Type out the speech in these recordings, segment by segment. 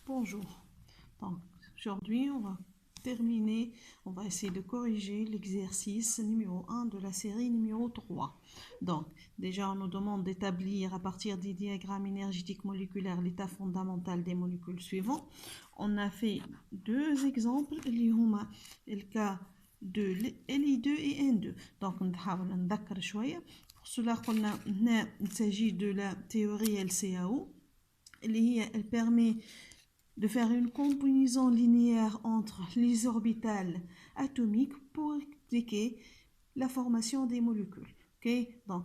Bonjour. Donc, aujourd'hui, on va essayer de corriger l'exercice numéro 1 de la série numéro 3. Donc, déjà, on nous demande d'établir à partir des diagrammes énergétiques moléculaires l'état fondamental des molécules suivants. On a fait deux exemples, le cas de Li2 et N2. Donc, on va pour cela, il s'agit de la théorie LCAO. Elle permet de faire une combinaison linéaire entre les orbitales atomiques pour expliquer la formation des molécules. Donc,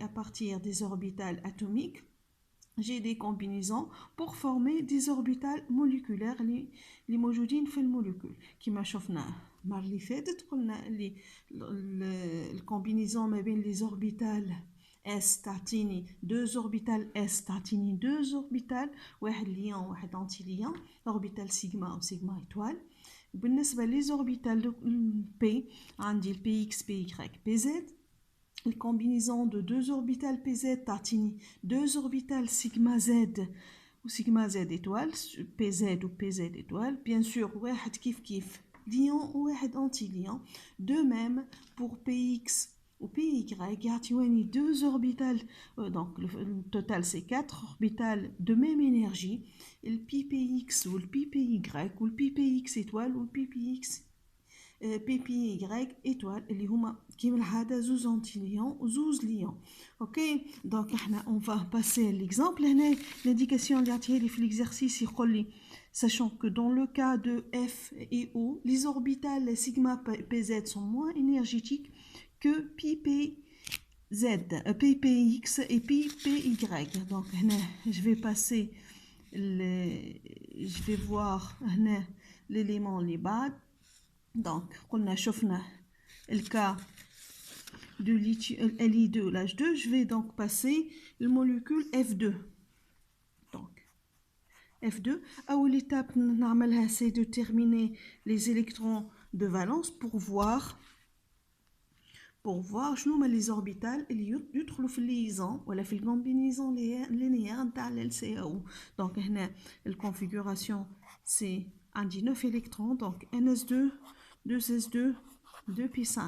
à partir des orbitales atomiques, j'ai des combinaisons pour former des orbitales moléculaires les موجودين في الموليكول كما شفنا المره اللي فاتت قلنا اللي الكومبينيزون ما بين les orbitales S تعطيني deux orbitales S تعطيني deux orbitales واحد ليون واحد انتي ليون orbital sigma و sigma étoile. بالنسبه les orbitales P عندي PX PY PZ. La combinaison de deux orbitales PZ تعطيني deux orbitales sigma Z ou sigma Z étoile PZ ou PZ étoile. Bien sûr واحد كيف lion ou واحد anti lion. De même pour PX ou PY يعطيوني deux orbitales donc le total c'est 4 orbitales de même énergie. Le PPX ou le PPY ou le PPX étoile ou le PPX PPY étoile اللي هما كيما العاده زوز انتيليون وزوز ليون. اوكي دونك احنا on va passer l'exemple. هنا l'indication اللي عطيها لي في l'exercice يقول لي sachant que dans le cas de F et O les orbitales sigma pz sont moins énergétiques que ppz ppx et ppy. Donc هنا je vais passer je vais voir هنا l'élément اللي بعد. Donc, قلنا شفنا le cas de Li2, l'H2, je vais donc passer le molécule F2. Donc, F2, أول étape نعملها c'est de terminer les électrons de valence pour voir شنو هما les orbitales اللي يدخلوا في الليزون ولا في الكومبينيزون لينيير نتاع ال LCAO. Donc هنا الconfiguration c'est عندي 9 électrons donc NS2 2s2 2p5.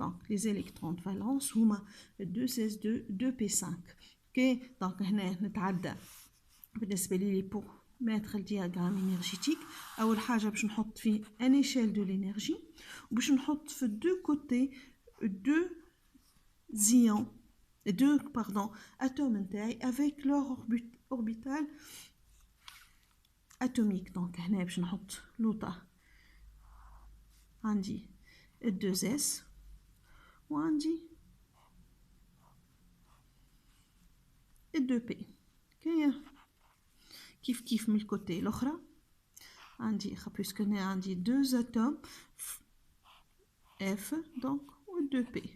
Donc les électrons de valence هما 2s2 2p5. OK donc هنا نتعدى بالنسبه لي pour mettre le diagramme énergétique. اول حاجه باش نحط فيه ان échelle de l'énergie وباش نحط في deux côtés deux ions atomes avec leur orbital atomique. Donc هنا باش نحط لوطه عندي 2s وعندي 2p. كيف من الكوتي الاخرى عندي puisque هنا عندي deux atomes F donc و 2p.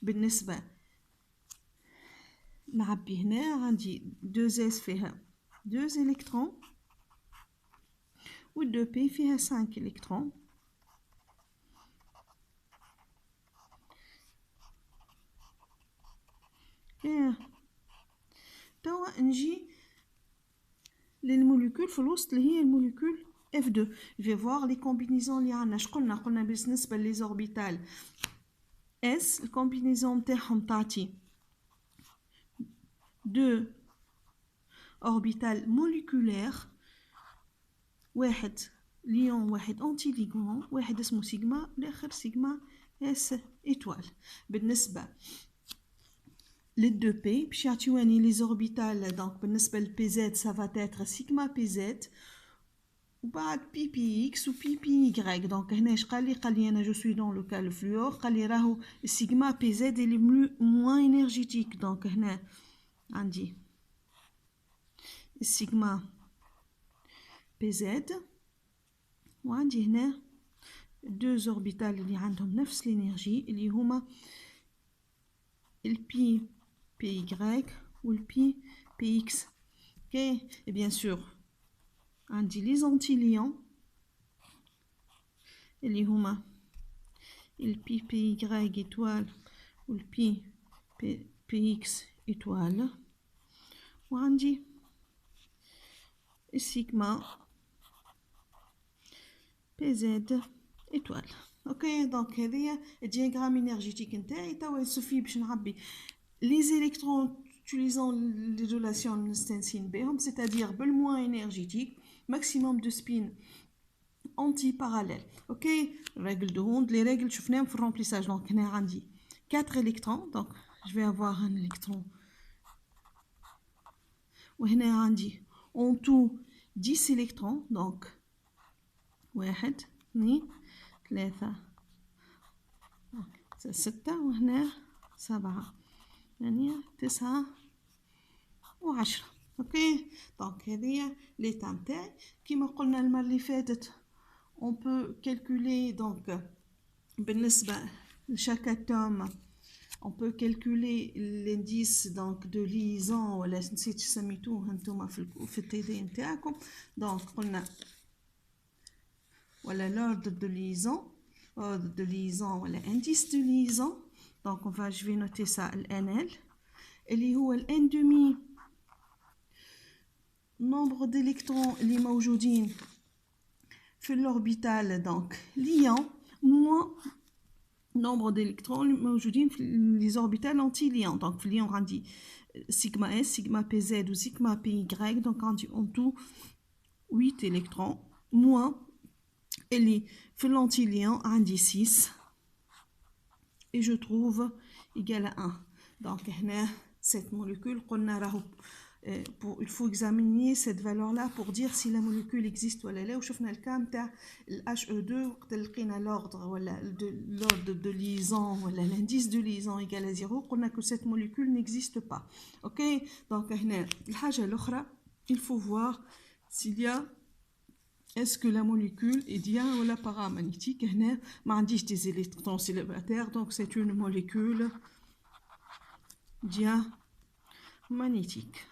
بالنسبة نعبي هنا عندي 2s فيها 2 électrons و 2p فيها 5 électrons. توا نجي للموليكول في الوسط اللي هي الموليكول F2. Je vais voir les combinaisons اللي عندنا. قلنا بالنسبة les orbitales S الكومبينيزون نتاعهم تعطي deux orbitales moléculaires واحد ليون واحد انتي ليغون واحد اسمه سيجما والاخر سيجما اس étoile. بالنسبة les 2p باش يعطيوني les orbitales donc بالنسبة ل PZ ça va être sigma PZ وبعد PPX و PPY. donc هنا اش قال لي انا جو سوي دون لو كا لو فلور قال لي راهو sigma PZ اللي moins énergétique. donc هنا عندي sigma PZ وعندي هنا deux orbitales اللي عندهم نفس الانرجي اللي هما البي PY ou le PX. Ok, et bien sûr, on dit les antilions. اللي هما le PPY étoile ou le PX étoile. وعندي sigma PZ étoile. Ok, donc هذه diagramme énergétique نتاعي. توا يسوفي باش نعبي les électrons utilisant les relations نستنسين بهم, c'est-à-dire بالmoin énergétique, maximum de spin anti-parallèle. Ok, règle de Hond, les règles شفناهم في remplissage. Donc هنا عندي 4 électrons, donc je vais avoir un électron. وهنا عندي en tout 10 électrons, donc 1 2 3 6 وهنا 7 8 9 و10. اوكي, دونك هذه ليتا نتاعي. كيما قلنا المره اللي فاتت on peut calculer donc بالنسبه لشاك اتوم on peut calculer l'indice donc de liaison ولا نسيت سميتوه انتم في التي دي نتاعكم. دونك قلنا ولا l'ordre de liaison ولا indice de liaison. donc on va je vais noter ça NL اللي هو n demi nombre d'électrons اللي موجودين في l'orbital donc liant moins nombre d'électrons اللي موجودين في les orbitales anti-liants. donc في liant عندي sigma S, sigma PZ ou sigma PY. donc عندي en tout 8 électrons moins اللي في l'anti-liant عندي 6 et je trouve égal à 1. donc هنا cette molécule قلنا راهو il faut examiner cette valeur là pour dire si la molécule existe ولا لا. وشفنا الكام تاع He2 وقت لقينا l'ordre ولا l'ordre de liaison ولا l'indice de liaison égal à 0 قلنا que cette molécule n'existe pas. ok, donc هنا الحاجه الاخرى il faut voir s'il y a est-ce que la molécule est dia ou la paramagnétique. هنا ما عنديش des électrons célibataires, donc c'est une molécule diamagnétique.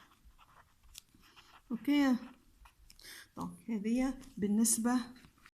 ok, donc هذه بالنسبة